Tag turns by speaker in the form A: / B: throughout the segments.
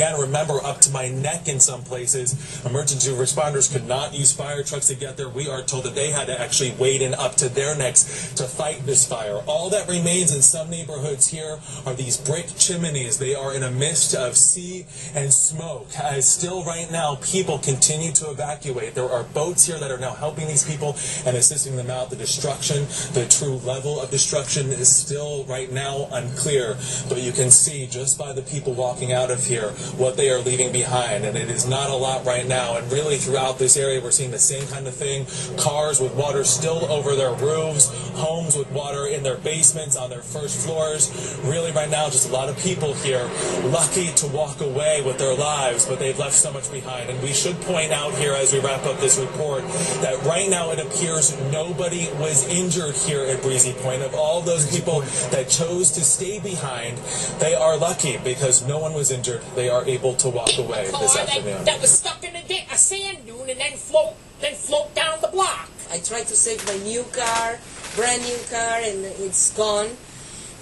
A: Again, remember, up to my neck in some places. Emergency responders could not use fire trucks to get there. We are told that they had to actually wade in up to their necks to fight this fire. All that remains in some neighborhoods here are these brick chimneys. They are in a mist of sea and smoke. As still right now, people continue to evacuate. There are boats here that are now helping these people and assisting them out. The destruction, the true level of destruction is still right now unclear. But you can see just by the people walking out of here what they are leaving behind, and it is not a lot right now. And really throughout this area we're seeing the same kind of thing. Cars with water still over their roofs, homes with water in their basements, on their first floors. Really right now just a lot of people here lucky to walk away with their lives, but they've left so much behind. And we should point out here as we wrap up this report that right now it appears nobody was injured here at Breezy Point. Of all those people that chose to stay behind, they are lucky because no one was injured. They are able to walk away this afternoon.
B: That was stuck in a sand dune and then float down the block.
C: I tried to save my new car, brand new car, and it's gone.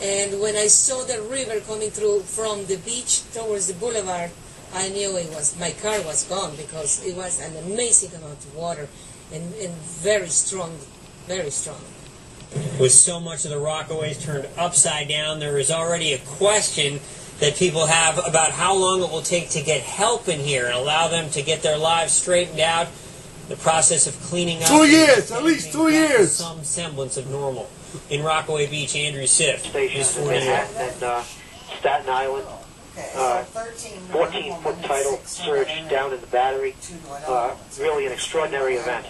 C: And when I saw the river coming through from the beach towards the boulevard, I knew my car was gone because it was an amazing amount of water and very strong, very strong.
D: With so much of the Rockaways turned upside down, there is already a question that people have about how long it will take to get help in here and allow them to get their lives straightened out. The process of cleaning up.
E: 2 years, at least 2 years.
D: Some semblance of normal. In Rockaway Beach, Andrew Siff.
F: Stations in Manhattan and Staten Island. 14-foot tidal surge down in the Battery. Really an extraordinary event.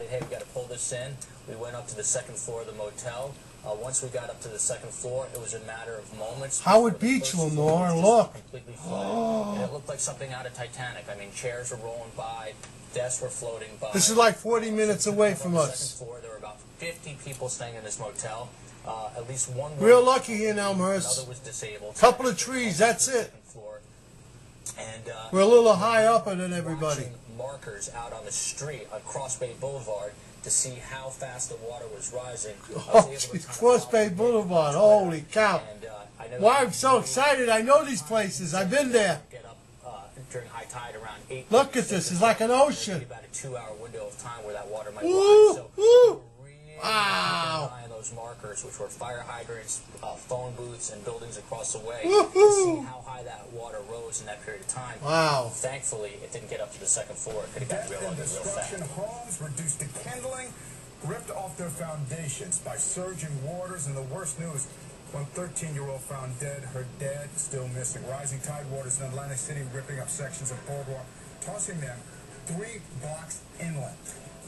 G: Hey, we got to pull this in. We went up to the second floor of the motel. Once we got up to the second floor, it was a matter of moments.
E: Howard Beach, Lenore, look.
G: Completely flooded. And it looked like something out of Titanic. I mean, chairs were rolling by, desks were floating by.
E: This is like 40 minutes away from us.
G: On the second floor, there were about 50 people staying in this motel. At least one.
E: Real lucky here in Elmhurst.
G: Another was disabled.
E: Couple of trees, that's it.
G: And,
E: we're a little high up than everybody.
G: Markers out on the street on Cross Bay Boulevard to see how fast the water was rising.
E: Oh, geez, Cross Bay Boulevard, holy cow. Why I'm so excited, I know these places, I've been there.
G: Get up during high tide around 8.
E: Look at this, it's like an ocean.
G: About a 2-hour window of time where that water might rise. So
E: wow.
G: Those markers, which were fire hydrants, phone booths, and buildings across the way, to see how high that water rose in that period of time.
E: Wow.
G: Thankfully, it didn't get up to the second floor. It could have gotten real ugly real fast.
H: Homes reduced to kindling, ripped off their foundations by surging waters, and the worst news, one 13-year-old found dead, her dad still missing. Rising tide waters in Atlantic City ripping up sections of Boardwalk, tossing them 3 blocks inland.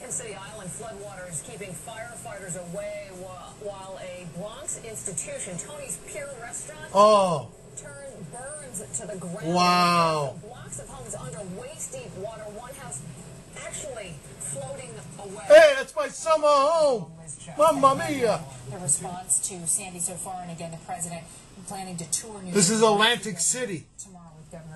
I: In City Island, floodwater is keeping firefighters away while a Bronx institution, Tony's Pier restaurant, burns to the ground.
E: Wow.
I: Blocks of homes under waist-deep water, one house actually floating away.
E: Hey, that's my summer home. Mamma mia.
J: The response to Sandy so far, and again, the president planning to tour New York.
E: This is Atlantic City,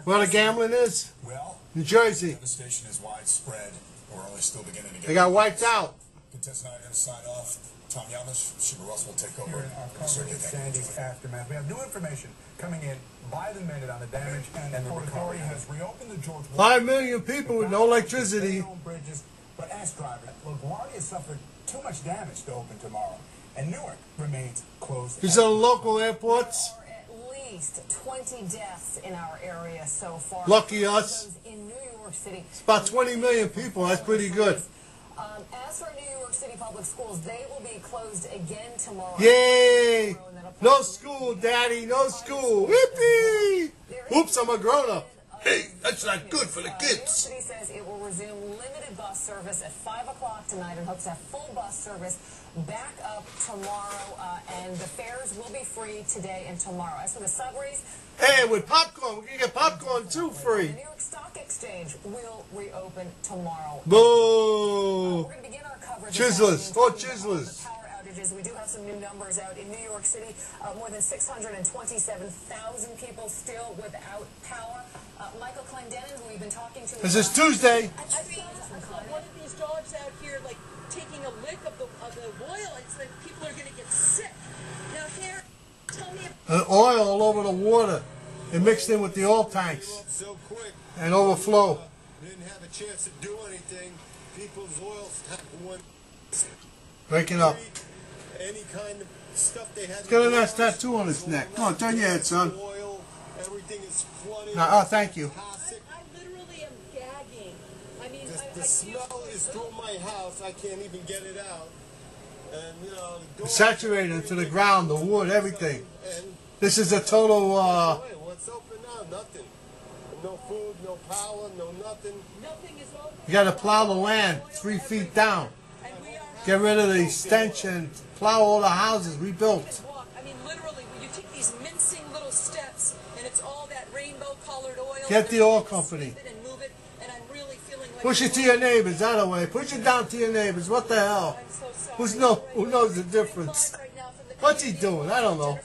E: where the gambling is.
H: Well,
E: New Jersey.
H: Devastation is widespread. We're only still beginning to get.
E: They got wiped out.
H: Contestant and I are going to sign off. Tom Yamish, Sheba Russ will take over. Sandy's aftermath. We have new information coming in by the minute on the damage, and the recovery has reopened the George.
E: 5 million people with no electricity.
H: Bridges, but ask driver, LaGuardia suffered too much damage to open tomorrow, and Newark remains closed.
E: These are the local airports.
I: There are at least 20 deaths in our area so far.
E: Lucky us.
I: In New York City.
E: It's about 20 million people. That's pretty good.
I: As for New York City Public Schools, they will be closed again tomorrow.
E: Yay! No school, Daddy. No school. Yippee! Oops, I'm a grown-up. Hey, that's not good for the kids.
I: New York City says it will resume limited bus service at 5 o'clock tonight and hopes to have full bus service back up tomorrow, and the fares will be free today and tomorrow. As for the subways,
E: hey, with popcorn, we can get popcorn too free.
I: The New York Stock Exchange will reopen tomorrow.
E: Boo!
I: We're going to begin our coverage.
E: Chislers, 4 Chislers.
I: outages. We do have some new numbers out in New York City. More than 627,000 people still without power. Michael Clendenin, who we've been talking to.
E: This is Tuesday.
C: I saw one of these dogs out here, like, taking a lick of the oil. It's like people are going to get sick. Now, here, tell me.
E: Oil all over the water. It mixed in with the oil tanks
K: so quick
E: and overflow.
K: Didn't have a chance to do anything. People's oil went
E: Breaking up.
K: any kind of stuff they had.
E: He's got a nice tattoo on his neck. Come on, turn your head, son.
K: Oil, everything is flooded.
E: Oh, thank you.
C: I literally am gagging. I mean,
K: The smell is through my house. I can't even get it out. And you know, the
E: It's saturated into the ground, the wood, everything. This is a total.
K: What's open now? Nothing. No food, no power, no nothing.
C: Nothing is open.
E: You got to plow the land 3 feet down. Get rid of the stench and plow all the houses rebuilt.
C: I mean, literally, when you take these mincing little steps, and it's all that rainbow-colored oil.
E: Get the oil company.
C: And move it, and I'm really feeling like
E: Push it to your neighbors, that way. Push it down to your neighbors. What the hell? Who knows the difference? What's he doing? I don't know.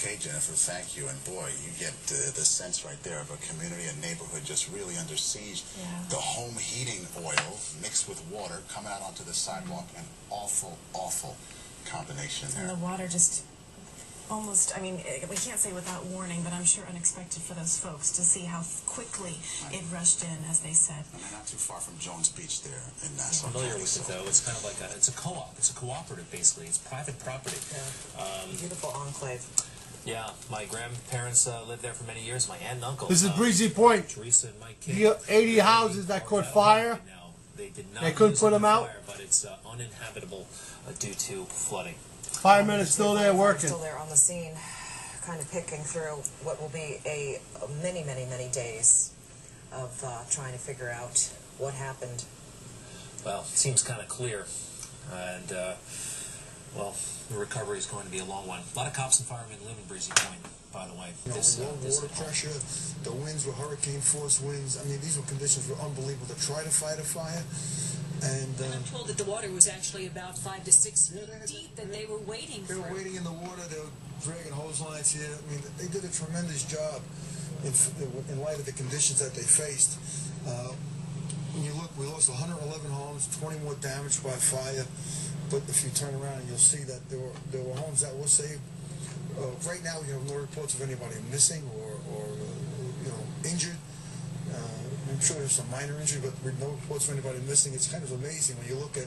L: Okay, Jennifer, thank you. And boy, you get the sense right there of a community, a neighborhood just really under siege.
J: Yeah.
L: The home heating oil mixed with water coming out onto the sidewalk, an awful, awful combination there.
J: And the water just almost, I mean, we can't say without warning, but I'm sure unexpected for those folks to see how quickly it rushed in, as they said.
L: And they're not too far from Jones Beach there in
A: I'm
L: Nassau
A: familiar
L: County.
A: with it, though. It's kind of like it's a co-op. It's a cooperative, basically. It's private property.
J: Beautiful enclave.
A: Yeah, my grandparents lived there for many years. My aunt and uncle.
E: This is Breezy Point.
A: Teresa and Mike King.
E: The 80 houses that caught fire.
A: They did not.
E: They couldn't
A: lose
E: put
A: them
E: them
A: in
E: out.
A: fire, but it's uninhabitable due to flooding.
E: Firemen are still there working.
J: Still there on the scene, kind of picking through what will be a many, many, many days of trying to figure out what happened.
A: Well, it seems kind of clear, and well, the recovery is going to be a long one. A lot of cops and firemen live in Breezy Point, by the way.
K: Low water pressure, the winds were hurricane force winds. I mean, these were conditions were unbelievable to try to fight a fire. And
J: I'm told that the water was actually about 5 to 6 feet deep, and they were waiting for it.
K: They were waiting in the water. They were dragging hose lines here. I mean, they did a tremendous job in light of the conditions that they faced. When you look, we lost 111 homes, 20 more damaged by fire. But if you turn around, and you'll see that there were homes that were saved. Right now, we have no reports of anybody missing or injured. I'm sure there's some minor injury, but with no reports of anybody missing. It's kind of amazing when you look at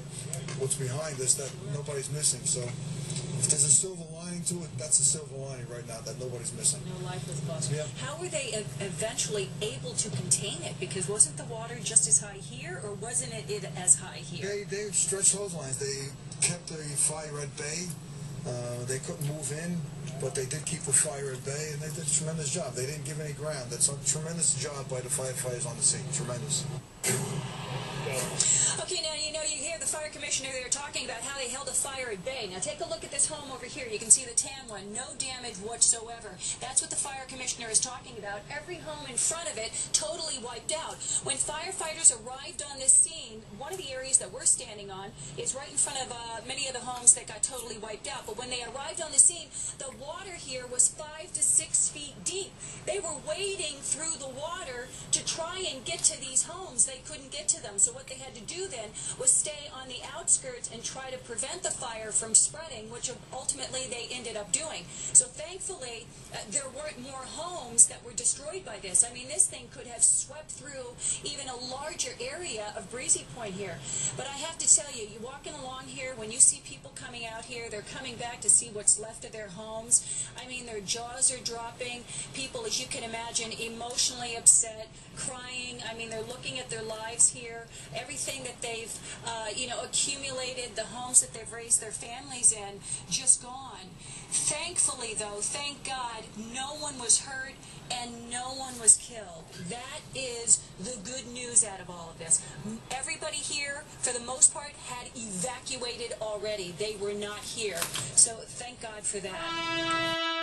K: what's behind us that nobody's missing. So if there's a silver lining to it, that's a silver lining right now, that nobody's missing.
J: No life was lost.
K: Yeah.
J: How were they eventually able to contain it? Because wasn't the water just as high here, or wasn't it as high here?
K: They stretched hose lines. They kept the fire at bay. They couldn't move in, but they did keep the fire at bay, and they did a tremendous job. They didn't give any ground. That's a tremendous job by the firefighters on the scene. Tremendous.
J: Okay, now you hear the fire commissioner there talking about how they held a fire at bay. Now take a look at this home over here. You can see the tan one, no damage whatsoever. That's what the fire commissioner is talking about. Every home in front of it totally wiped out. When firefighters arrived on this scene, one of the areas that we're standing on is right in front of many of the homes that got totally wiped out. But when they arrived on the scene, the water here was 5 to 6 feet deep. They were wading through the water to try and get to these homes. They couldn't get to them. So what they had to do then was stay on the outskirts and try to prevent the fire from spreading, which ultimately they ended up doing. So thankfully, there weren't more homes that were destroyed by this. I mean, this thing could have swept through even a larger area of Breezy Point here. But I have to tell you, you're walking along here, when you see people coming out here, they're coming back to see what's left of their homes. I mean, their jaws are dropping. People, as you can imagine, emotionally upset, crying. I mean, they're looking at their lives here, everything that they've, accumulated, the homes that they've raised their families in, just gone. Thankfully, though, thank God, no one was hurt and no one was killed. That is the good news out of all of this. Everybody here, for the most part, had evacuated already. They were not here. So thank God for that.